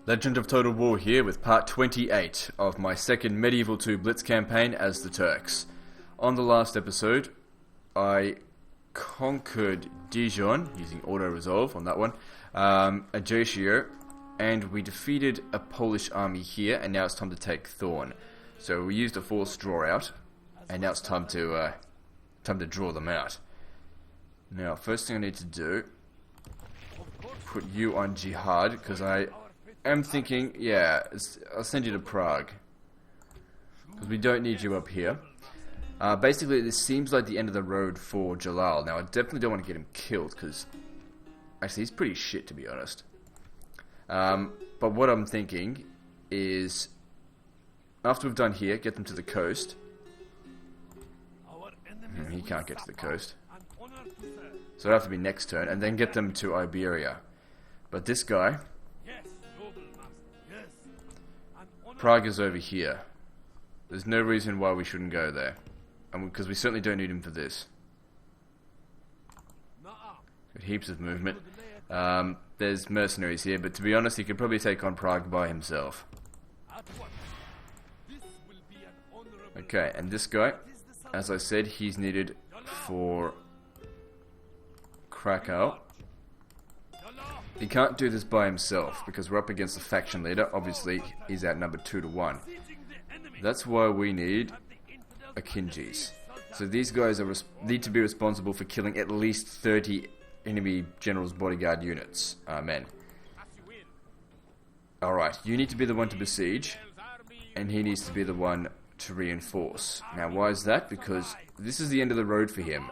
Legend of Total War here with part 28 of my second Medieval 2 Blitz campaign as the Turks. On the last episode, I conquered Dijon, using auto-resolve on that one, Ajaccio, and we defeated a Polish army here, and now it's time to take Thorn. So we used a forced draw out, and now it's time to draw them out. Now, first thing I need to do, put you on Jihad, because I am thinking, yeah, I'll send you to Prague. Because we don't need you up here. Basically, this seems like the end of the road for Jalal. Now, I definitely don't want to get him killed, because actually, he's pretty shit, to be honest. But what I'm thinking is, after we've done here, get them to the coast. He can't get to the coast. So it'll have to be next turn, and then get them to Iberia. But this guy, Prague is over here. There's no reason why we shouldn't go there. Because we certainly don't need him for this. Got heaps of movement. There's mercenaries here, but to be honest, he could probably take on Prague by himself. Okay, and this guy, as I said, he's needed for Krakow. He can't do this by himself because we're up against a faction leader. Obviously, he's outnumbered 2-1. That's why we need Akinjis. So these guys need to be responsible for killing at least 30 enemy general's bodyguard units, men. Alright, you need to be the one to besiege, and he needs to be the one to reinforce. Now, why is that? Because this is the end of the road for him.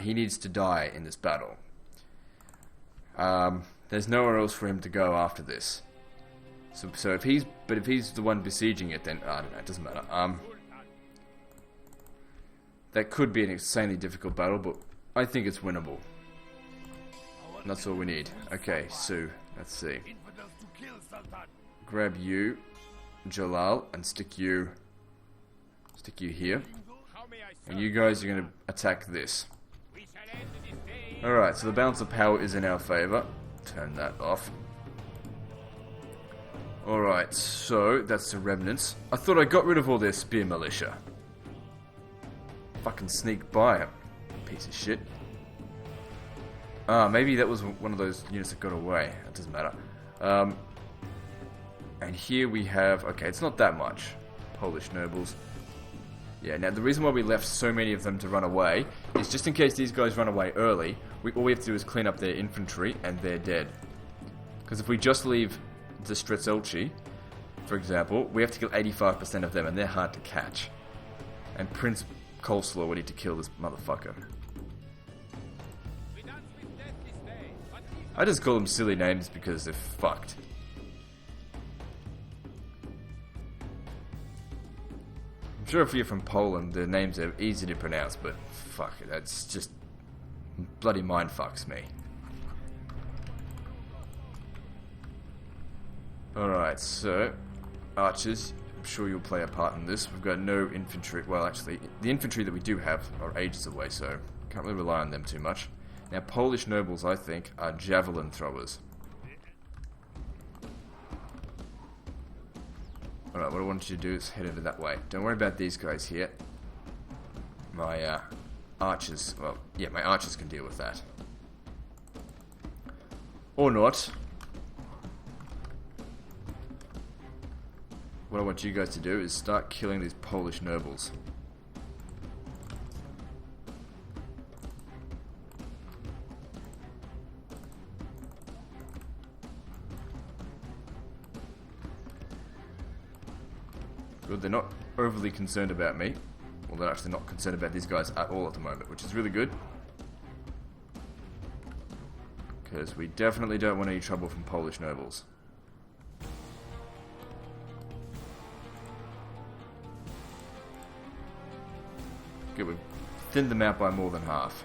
He needs to die in this battle. There's nowhere else for him to go after this. So if he's the one besieging it, then I don't know. It doesn't matter. That could be an insanely difficult battle, but I think it's winnable. And that's all we need. Okay, so let's see. Grab you, Jalal, and stick you here. And you guys are going to attack this. Alright, so the balance of power is in our favour. Turn that off. Alright, so that's the remnants. I thought I got rid of all their spear militia. Fucking sneak by him. Piece of shit. Maybe that was one of those units that got away. That doesn't matter. And here we have... Okay, it's not that much. Polish nobles. Yeah, now the reason why we left so many of them to run away is just in case these guys run away early, all we have to do is clean up their infantry and they're dead. Because if we just leave the Strzelci, for example, we have to kill 85% of them and they're hard to catch. And Prince Coleslaw would need to kill this motherfucker. I just call them silly names because they're fucked. I'm sure if you're from Poland, the names are easy to pronounce, but fuck it, that's just bloody mind fucks me. Alright, so archers, I'm sure you'll play a part in this. We've got no infantry. Well, actually, the infantry that we do have are ages away, so can't really rely on them too much. Now, Polish nobles, I think, are javelin throwers. Alright, what I want you to do is head over that way. Don't worry about these guys here. My archers, well, yeah, my archers can deal with that. Or not. What I want you guys to do is start killing these Polish nobles. Good, they're not overly concerned about me. Well, they're actually not concerned about these guys at all at the moment, which is really good. Because we definitely don't want any trouble from Polish nobles. Good, we've thinned them out by more than half.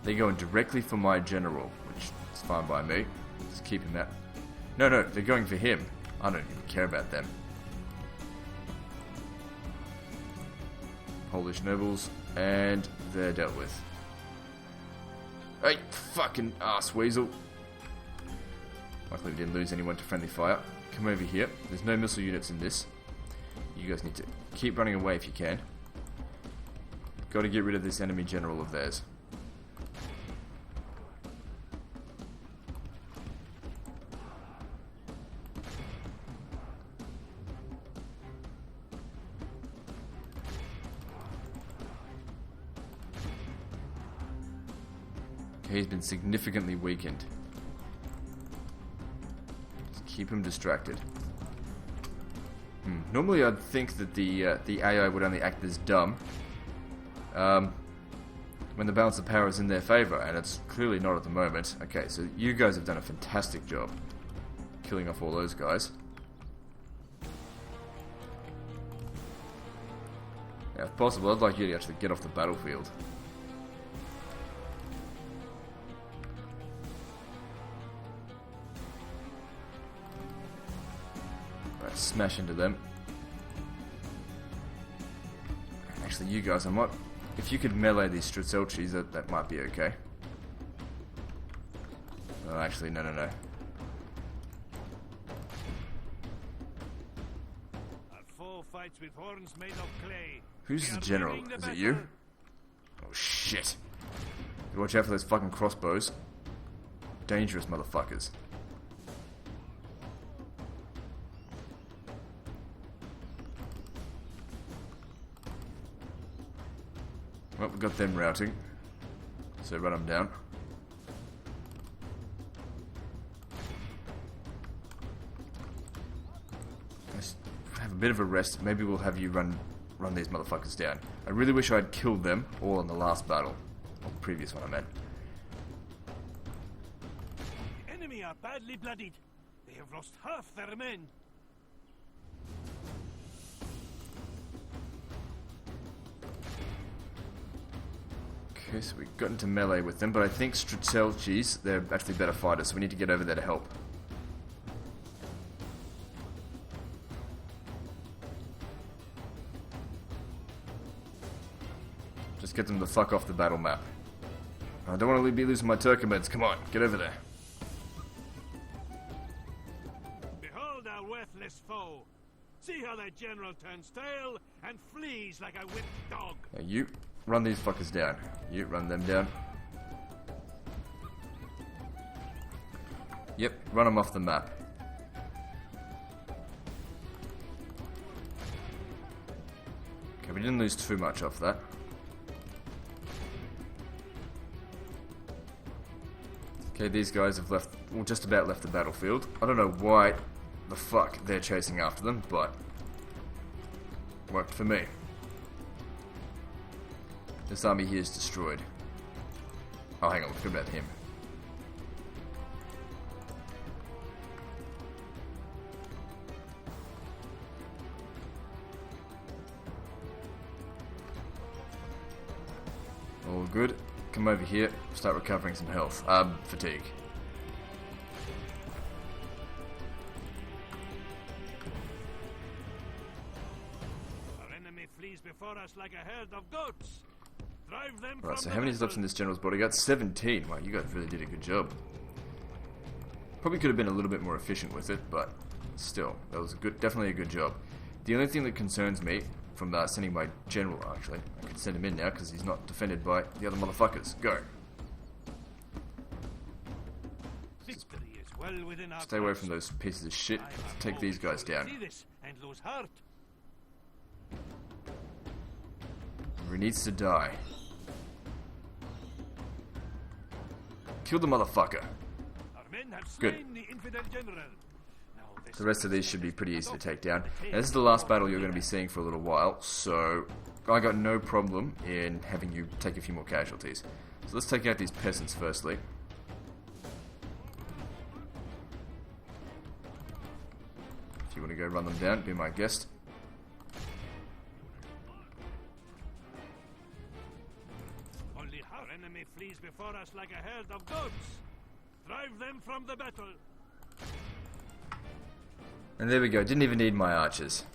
They're going directly for my general, which is fine by me. Just keep him out. No, they're going for him. I don't even care about them. Polish nobles, and they're dealt with. Hey, fucking ass weasel. Luckily we didn't lose anyone to friendly fire. Come over here. There's no missile units in this. You guys need to keep running away if you can. Got to get rid of this enemy general of theirs. Okay, he's been significantly weakened. Just keep him distracted. Normally I'd think that the AI would only act as dumb when the balance of power is in their favor, and it's clearly not at the moment. Okay, so you guys have done a fantastic job killing off all those guys. Now, if possible, I'd like you to actually get off the battlefield. Right, smash into them. Actually, you guys, I might... If you could melee these Strzelcys, that might be okay. Oh, actually, no. Our foe fights with horns made of clay. Who's the general? Is it you? Oh, shit. Watch out for those fucking crossbows. Dangerous motherfuckers. Well, we got them routing, so run them down. Let's have a bit of a rest. Maybe we'll have you run these motherfuckers down. I really wish I'd killed them all in the last battle, or the previous one I meant. The enemy are badly bloodied. They have lost half their men. Okay, so we got into melee with them, but I think Strzelcys, they're actually better fighters, so we need to get over there to help. Just get them the fuck off the battle map. I don't want to be losing my Turkomeds. Come on, get over there. Behold our worthless foe. See how their general turns tail and flees like a whipped dog. Now you run these fuckers down. You run them down. Yep, run them off the map. Okay, we didn't lose too much off that. Okay, these guys have left, well, just about left the battlefield. I don't know why the fuck they're chasing after them, but worked for me. This army here is destroyed. Oh, hang on, we forgot about him. All good. Come over here, start recovering some health. Fatigue. Our enemy flees before us like a herd of goats. Drive them Right, from so how many is left in this general's bodyguard? 17. Wow, you guys really did a good job. Probably could have been a little bit more efficient with it, but still, that was definitely a good job. The only thing that concerns me from sending my general, actually, I could send him in now because he's not defended by the other motherfuckers. Go. Victory is well within our Stay away from those pieces of shit. Take these guys down. See this and lose heart. He needs to die. Kill the motherfucker. Our men have Good. slain the infidel general. Now this The rest of these should be pretty easy to take down. Now, this is the last battle you're going to be seeing for a little while, so I got no problem in having you take a few more casualties. So let's take out these peasants firstly. If you want to go run them down, be my guest. only our enemy flees before us like a herd of goats. Drive them from the battle. And there we go, didn't even need my archers.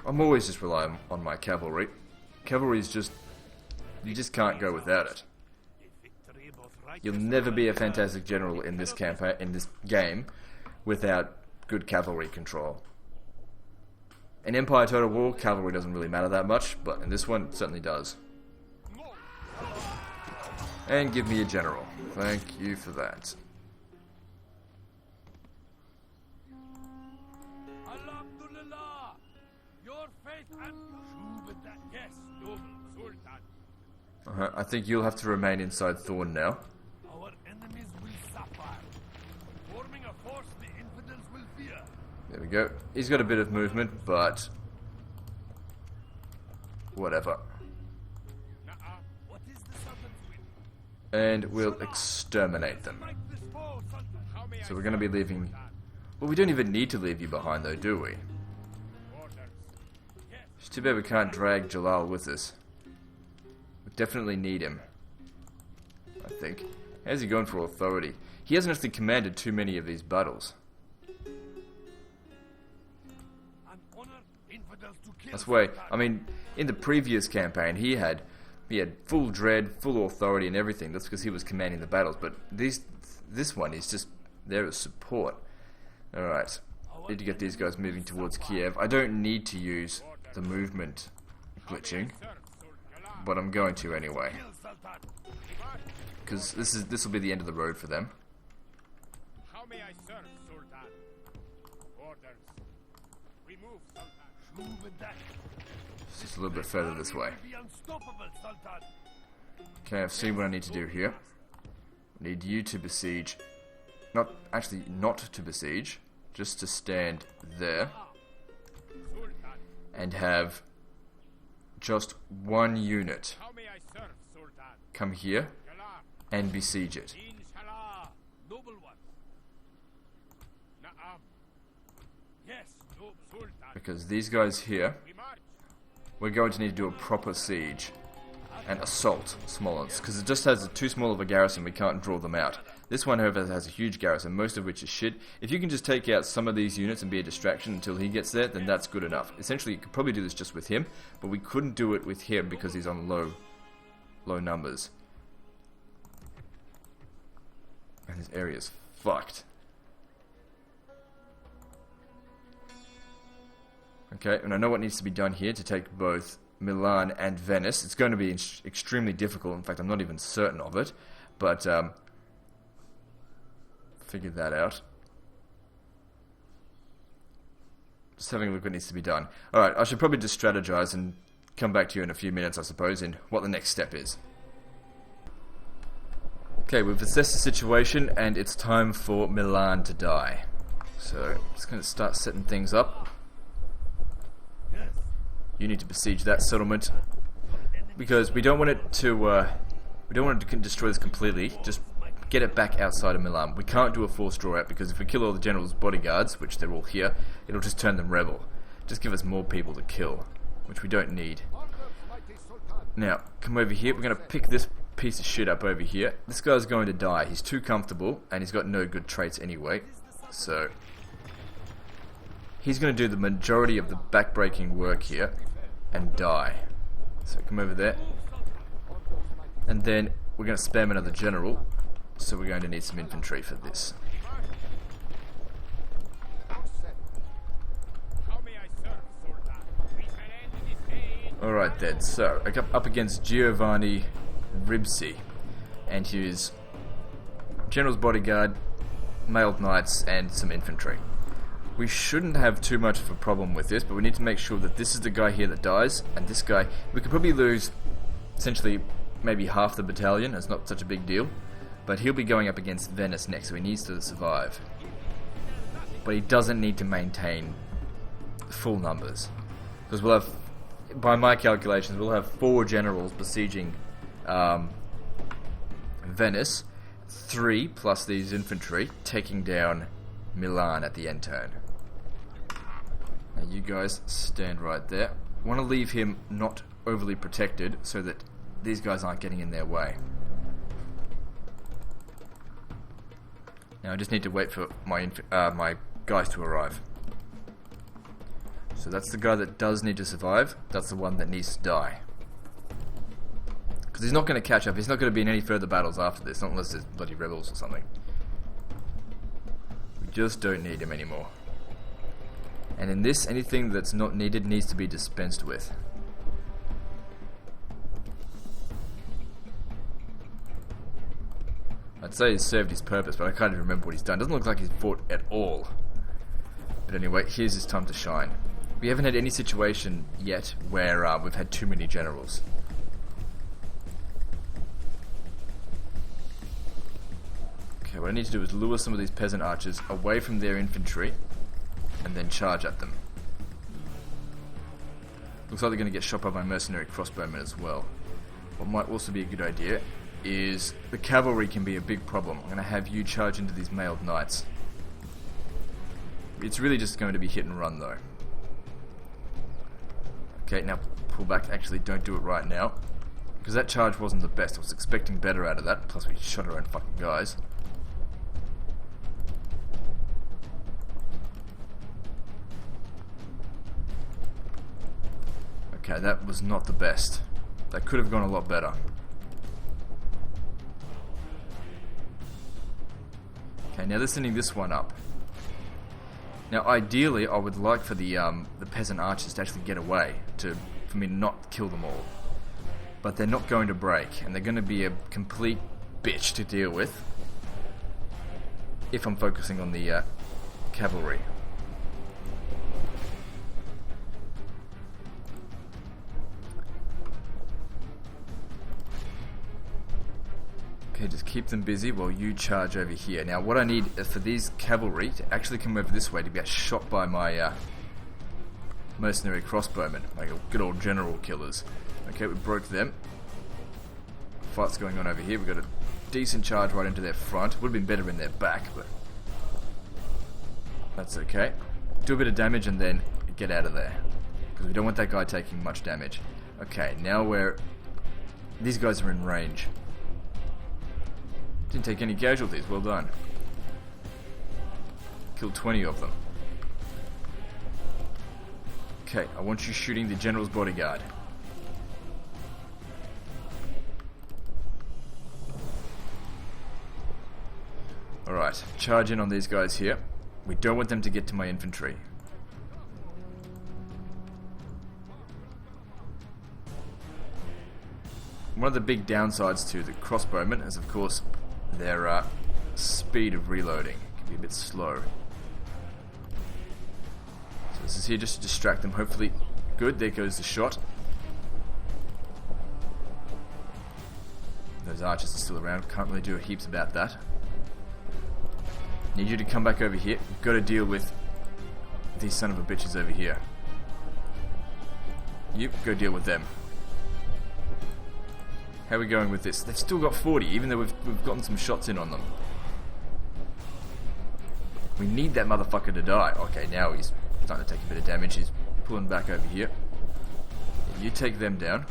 I'm always just relying on my cavalry. Cavalry is just... you just can't go without it. If victory both right You'll never be a fantastic general in this campaign, in this game, without good cavalry control. In Empire Total War, cavalry doesn't really matter that much, but in this one, it certainly does. And give me a general. Thank you for that. Alhamdulillah, your faith and yes, noble Sultan. I think you'll have to remain inside Thorn now. Our enemies will suffer. Forming a force the infidels will fear. There we go. He's got a bit of movement, but whatever. What is the Sultan's will? And we'll exterminate them. So we're going to be leaving... Well, we don't even need to leave you behind, though, do we? It's too bad we can't drag Jalal with us. We definitely need him, I think. How's he going for authority? He hasn't actually commanded too many of these battles. That's why, I mean, in the previous campaign, he had full dread, full authority and everything. That's because he was commanding the battles. But this one is just there as support. Alright, need to get these guys moving towards Kiev. I don't need to use the movement glitching, but I'm going to anyway. Because this will be the end of the road for them. How may I serve, Sultan? Orders. We move, Sultan. It's just a little bit further this way. Okay, I've seen what I need to do here. I need you to besiege. Not to besiege. Just to stand there. And have just one unit come here and besiege it. Because these guys here, we're going to need to do a proper siege and assault Smolensk, because it just has too small of a garrison, we can't draw them out. This one, however, has a huge garrison, most of which is shit. If you can just take out some of these units and be a distraction until he gets there, then that's good enough. Essentially, you could probably do this just with him, but we couldn't do it with him because he's on low numbers. And this area's fucked. Okay, and I know what needs to be done here to take both Milan and Venice. It's going to be extremely difficult. In fact, I'm not even certain of it. But, figured that out. Just having a look at what needs to be done. Alright, I should probably just strategize and come back to you in a few minutes, I suppose, in what the next step is. Okay, we've assessed the situation, and it's time for Milan to die. So, just going to start setting things up. You need to besiege that settlement, because we don't want it to destroy this completely. Just get it back outside of Milan. We can't do a forced draw out, because if we kill all the general's bodyguards, which they're all here, it'll just turn them rebel. Just give us more people to kill, which we don't need. Now, come over here. We're going to pick this piece of shit up over here. This guy's going to die. He's too comfortable, and he's got no good traits anyway. So he's going to do the majority of the backbreaking work here and die. So come over there. And then we're going to spam another general. So we're going to need some infantry for this. Alright then, so I got up against Giovanni Ribsi and his general's bodyguard, mailed knights, and some infantry. We shouldn't have too much of a problem with this, but we need to make sure that this is the guy here that dies, and this guy, we could probably lose essentially maybe half the battalion. It's not such a big deal, but he'll be going up against Venice next, so he needs to survive. But he doesn't need to maintain full numbers, because we'll have, by my calculations, we'll have 4 generals besieging Venice, 3 plus these infantry taking down Milan at the end turn. Now you guys stand right there. Want to leave him not overly protected so that these guys aren't getting in their way. Now I just need to wait for my guys to arrive. So that's the guy that does need to survive. That's the one that needs to die. Because he's not going to catch up. He's not going to be in any further battles after this, not unless there's bloody rebels or something. We just don't need him anymore. And in this, anything that's not needed needs to be dispensed with. I'd say he's served his purpose, but I can't even remember what he's done. Doesn't look like he's fought at all. But anyway, here's his time to shine. We haven't had any situation yet where we've had too many generals. Okay, what I need to do is lure some of these peasant archers away from their infantry and then charge at them. Looks like they're going to get shot by my mercenary crossbowmen as well. What might also be a good idea is the cavalry can be a big problem. I'm going to have you charge into these mailed knights. It's really just going to be hit and run though. Okay, now pull back. Actually, don't do it right now. Because that charge wasn't the best. I was expecting better out of that. Plus we shot our own fucking guys. Okay, that was not the best. That could have gone a lot better. Okay, now they're sending this one up. Now, ideally, I would like for the peasant archers to actually get away, for me to not kill them all. But they're not going to break, and they're going to be a complete bitch to deal with if I'm focusing on the cavalry. Okay, just keep them busy while you charge over here. Now, what I need is for these cavalry to actually come over this way to get shot by my mercenary crossbowmen, like good old general killers. Okay, we broke them. Fight's going on over here. We've got a decent charge right into their front. Would have been better in their back, but that's okay. Do a bit of damage and then get out of there, because we don't want that guy taking much damage. Okay, now these guys are in range. Didn't take any casualties, well done. Killed 20 of them. Okay, I want you shooting the general's bodyguard. Alright, charge in on these guys here. We don't want them to get to my infantry. One of the big downsides to the crossbowmen is, of course, their speed of reloading can be a bit slow. So this is here just to distract them. Hopefully, good. There goes the shot. Those archers are still around. Can't really do heaps about that. Need you to come back over here. We've got to deal with these son of a bitches over here. You go deal with them. How are we going with this? They've still got 40, even though we've gotten some shots in on them. We need that motherfucker to die. Okay, now he's starting to take a bit of damage. He's pulling back over here. You take them down.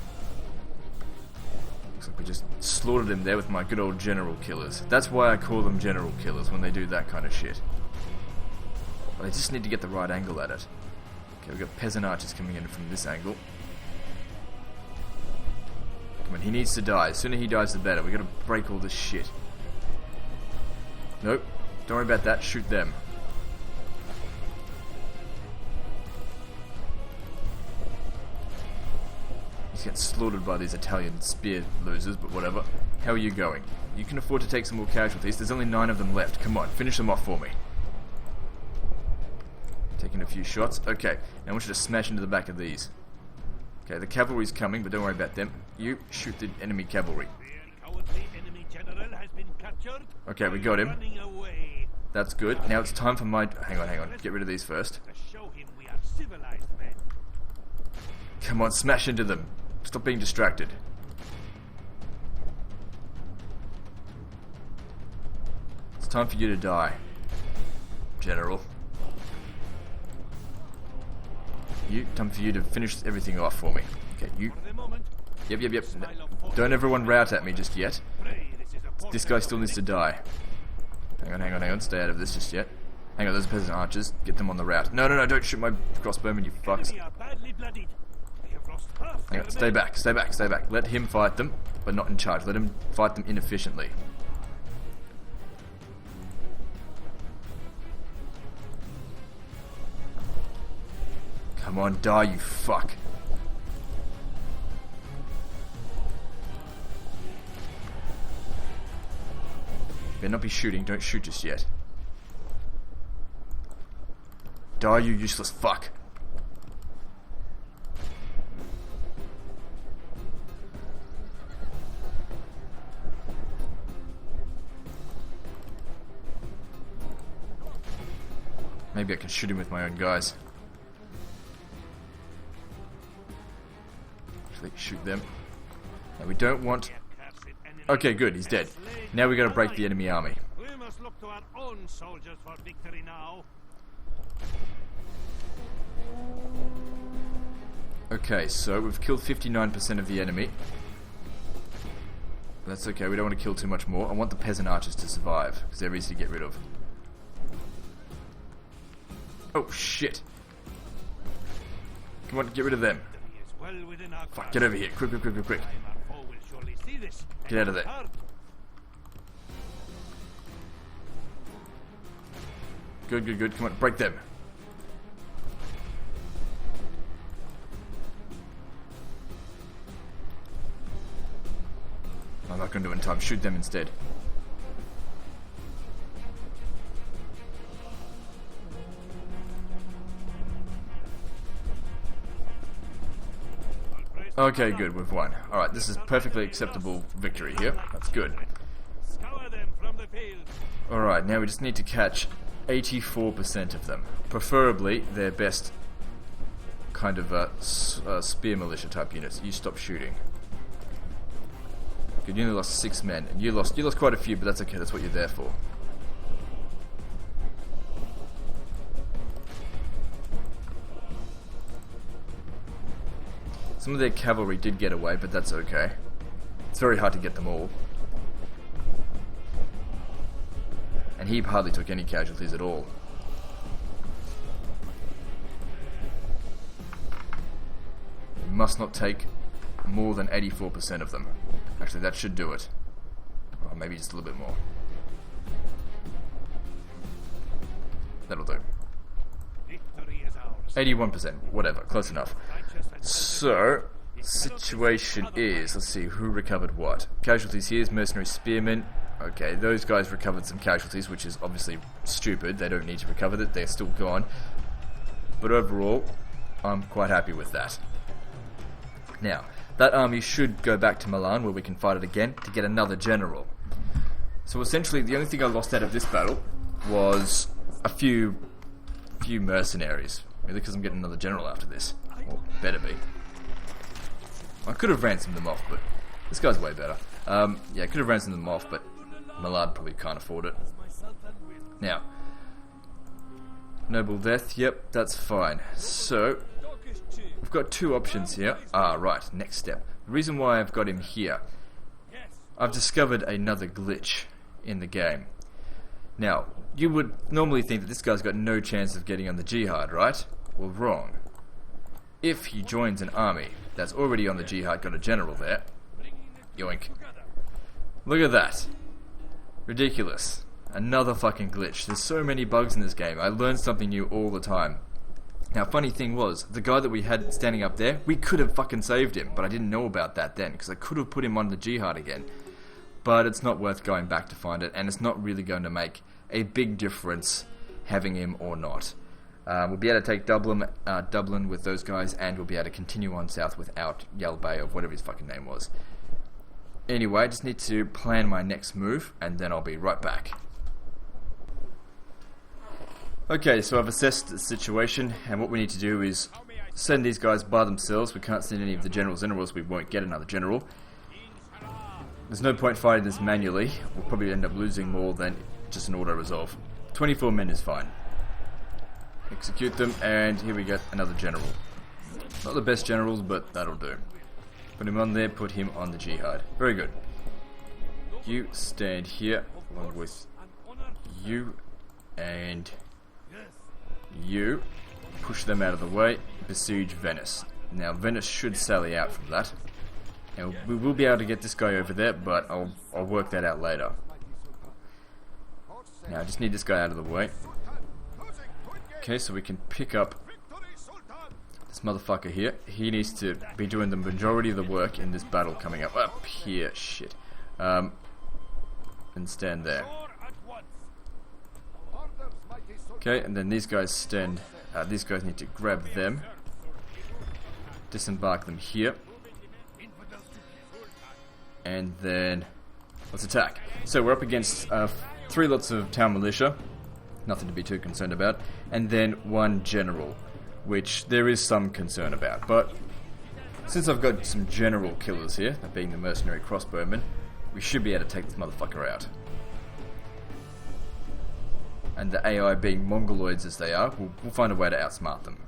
Looks like we just slaughtered him there with my good old general killers. That's why I call them general killers, when they do that kind of shit. But I just need to get the right angle at it. Okay, we've got peasant archers coming in from this angle. Come on, he needs to die. The sooner he dies, the better. We've got to break all this shit. Nope. Don't worry about that. Shoot them. He's getting slaughtered by these Italian spear losers, but whatever. How are you going? You can afford to take some more casualties. There's only 9 of them left. Come on, finish them off for me. Taking a few shots. Okay, now I want you to smash into the back of these. Okay, the cavalry's coming, but don't worry about them. You shoot the enemy cavalry. Okay, we got him. That's good. Now it's time for my... Hang on. Get rid of these first. Come on, smash into them. Stop being distracted. It's time for you to die, General. Time for you to finish everything off for me. Okay, you... Yep. Don't everyone rout at me just yet. This guy still needs to die. Hang on. Stay out of this just yet. Hang on, those peasant archers. Get them on the route. No, don't shoot my crossbowmen, you fucks. Hang on, stay back. Let him fight them. but not in charge. Let him fight them inefficiently. Come on, die, you fuck. Better not be shooting. Don't shoot just yet. Die, you useless fuck. Maybe I can shoot him with my own guys. Actually, shoot them. No, we don't want... Okay, good, he's dead. Now we gotta break the enemy army. We must look to our own soldiers for victory now. Okay, so we've killed 59% of the enemy. That's okay, we don't want to kill too much more. I want the peasant archers to survive, because they're easy to get rid of. Oh, shit. Come on, get rid of them. Fuck, get over here. Quick, quick, quick, quick, quick. Get out of there. Good, good, good. Come on, break them. I'm not going to do it in time. Shoot them instead. Okay, good. We've won. Alright, this is perfectly acceptable victory here. That's good. Alright, now we just need to catch 84% of them. Preferably their best kind of spear militia type units. You stop shooting. Good, you only lost 6 men. And you lost quite a few, but that's okay. That's what you're there for. Some of their cavalry did get away, but that's okay. It's very hard to get them all. And he hardly took any casualties at all. You must not take more than 84% of them. Actually, that should do it. Or maybe just a little bit more. That'll do. 81%, whatever, close enough. So, situation is, let's see, who recovered what? Casualties here is mercenary spearmen. Okay, those guys recovered some casualties, which is obviously stupid. They don't need to recover that, they're still gone. But overall, I'm quite happy with that. Now, that army should go back to Milan, where we can fight it again, to get another general. So essentially, the only thing I lost out of this battle was a few mercenaries. Really, because I'm getting another general after this. Or better be. I could have ransomed them off, but this guy's way better. Yeah, I could have ransomed them off, but Milan probably can't afford it. Now, noble death, yep, that's fine. So, we've got 2 options here. Ah, right, next step. The reason why I've got him here, I've discovered another glitch in the game. Now, you would normally think that this guy's got no chance of getting on the jihad, right? Well, wrong. If he joins an army that's already on the jihad, got a general there, yoink. Look at that. Ridiculous. Another fucking glitch. There's so many bugs in this game. I learn something new all the time. Now, funny thing was, the guy that we had standing up there, we could have fucking saved him, but I didn't know about that then, because I could have put him on the jihad again. But it's not worth going back to find it, and it's not really going to make a big difference having him or not. We'll be able to take Dublin with those guys, and we'll be able to continue on south without Yalbay, or whatever his fucking name was. Anyway, I just need to plan my next move, and then I'll be right back. Okay, so I've assessed the situation, and what we need to do is send these guys by themselves. We can't send any of the generals in, or else we won't get another general. There's no point fighting this manually. We'll probably end up losing more than just an auto-resolve. 24 men is fine. Execute them, and here we get another general. Not the best generals, but that'll do. Put him on there, put him on the jihad. Very good. You stand here, along with you, and you. Push them out of the way, besiege Venice. Now, Venice should sally out from that. Now, we will be able to get this guy over there, but I'll work that out later. Now I just need this guy out of the way. Okay, so we can pick up this motherfucker here. He needs to be doing the majority of the work in this battle coming up here. Shit. And stand there. Okay, and then these guys stand. These guys need to grab them, disembark them here, and then let's attack. So we're up against 3 lots of town militia, nothing to be too concerned about, and then 1 general, which there is some concern about. But since I've got some general killers here, that being the mercenary crossbowmen, we should be able to take this motherfucker out. And the AI being mongoloids as they are, we'll find a way to outsmart them.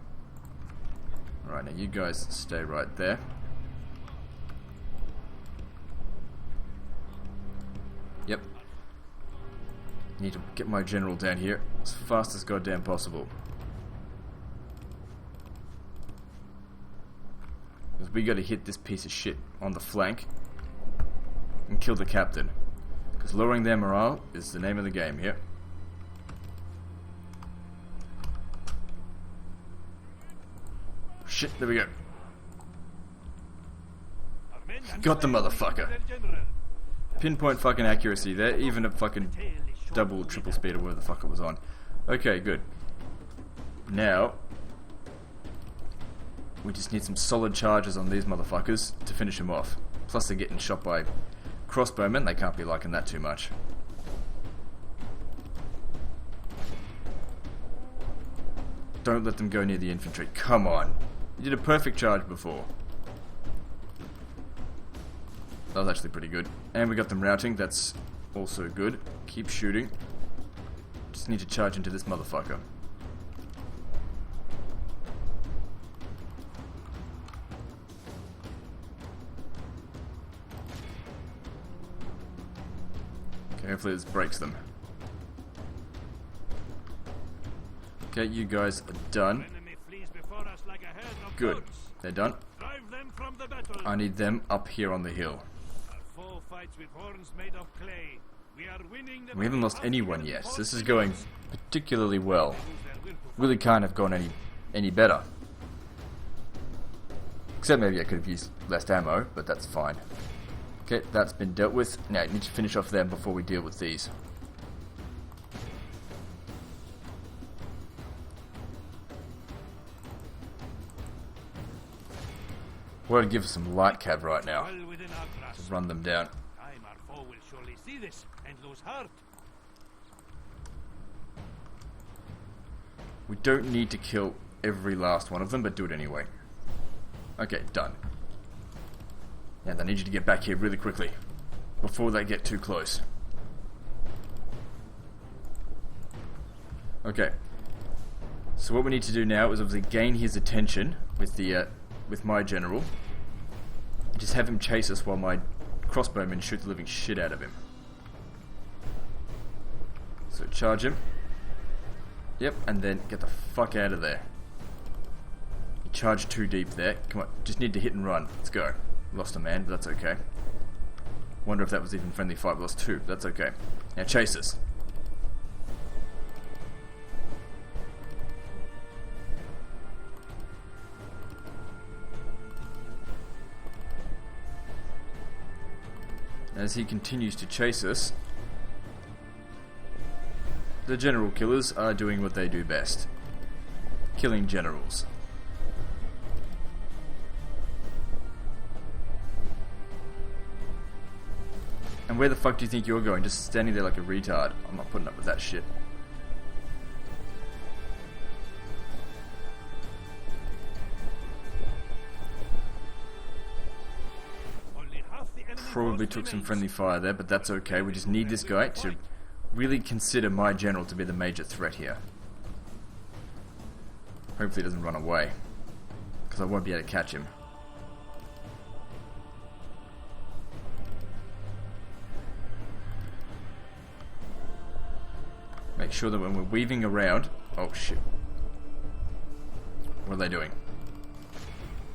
Alright, now you guys stay right there. Yep. Need to get my general down here as fast as goddamn possible. Because we gotta hit this piece of shit on the flank and kill the captain. Because lowering their morale is the name of the game here. Shit, there we go. Got the motherfucker. Pinpoint fucking accuracy there, even at fucking double, triple speed or whatever the fuck it was on. Okay, good. Now, we just need some solid charges on these motherfuckers to finish them off. Plus they're getting shot by crossbowmen, they can't be liking that too much. Don't let them go near the infantry. Come on. You did a perfect charge before. That was actually pretty good. And we got them routing, that's also good. Keep shooting. Just need to charge into this motherfucker. Okay, hopefully this breaks them. Okay, you guys are done. Good. They're done. I need them up here on the hill. We haven't lost anyone yet, so this is going particularly well. Really can't have gone any better. Except maybe I could have used less ammo, but that's fine. Okay, that's been dealt with. Now I need to finish off them before we deal with these. We're going to give us some light cav right now to run them down. We don't need to kill every last one of them, but do it anyway. Okay, done. Now I need you to get back here really quickly before they get too close. Okay. So what we need to do now is obviously gain his attention with my general. Just have him chase us while my crossbowmen shoot the living shit out of him. So charge him. Yep, and then get the fuck out of there. You charged too deep there. Come on, just need to hit and run. Let's go. Lost a man, but that's okay. Wonder if that was even friendly fight. We lost 2, but that's okay. Now chase us. As he continues to chase us, the general killers are doing what they do best. Killing generals. And where the fuck do you think you're going? Just standing there like a retard. I'm not putting up with that shit. Probably took some friendly fire there, but that's okay. We just need this guy to really consider my general to be the major threat here. Hopefully he doesn't run away, because I won't be able to catch him. Make sure that when we're weaving around... Oh shit. What are they doing?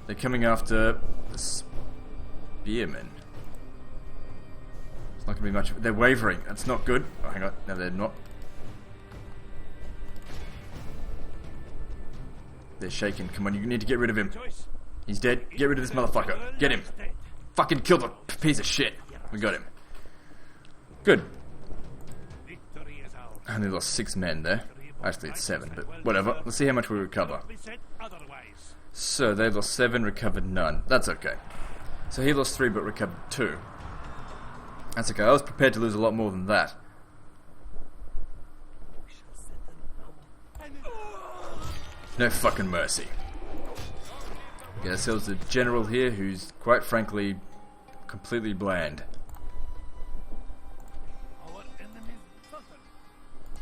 They're coming after this spearmen. It's not going to be much. They're wavering. That's not good. Oh, hang on. No, they're not. They're shaking. Come on, you need to get rid of him. He's dead. Get rid of this motherfucker. Get him. Fucking kill the piece of shit. We got him. Good. I only lost 6 men there. Actually, it's 7, but whatever. Let's see how much we recover. So, they lost 7, recovered none. That's okay. So, he lost 3, but recovered 2. That's okay. I was prepared to lose a lot more than that. No fucking mercy. We get ourselves a general here who's, quite frankly, completely bland.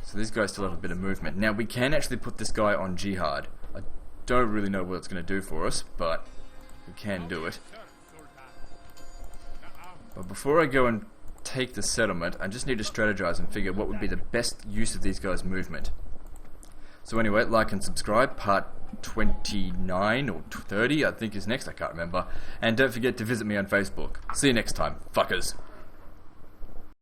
So these guys still have a bit of movement. Now, we can actually put this guy on jihad. I don't really know what it's going to do for us, but we can do it. But before I go and take the settlement, I just need to strategize and figure what would be the best use of these guys' movement. So anyway, like and subscribe. Part 29 or 30, I think, is next. I can't remember. And don't forget to visit me on Facebook. See you next time, fuckers.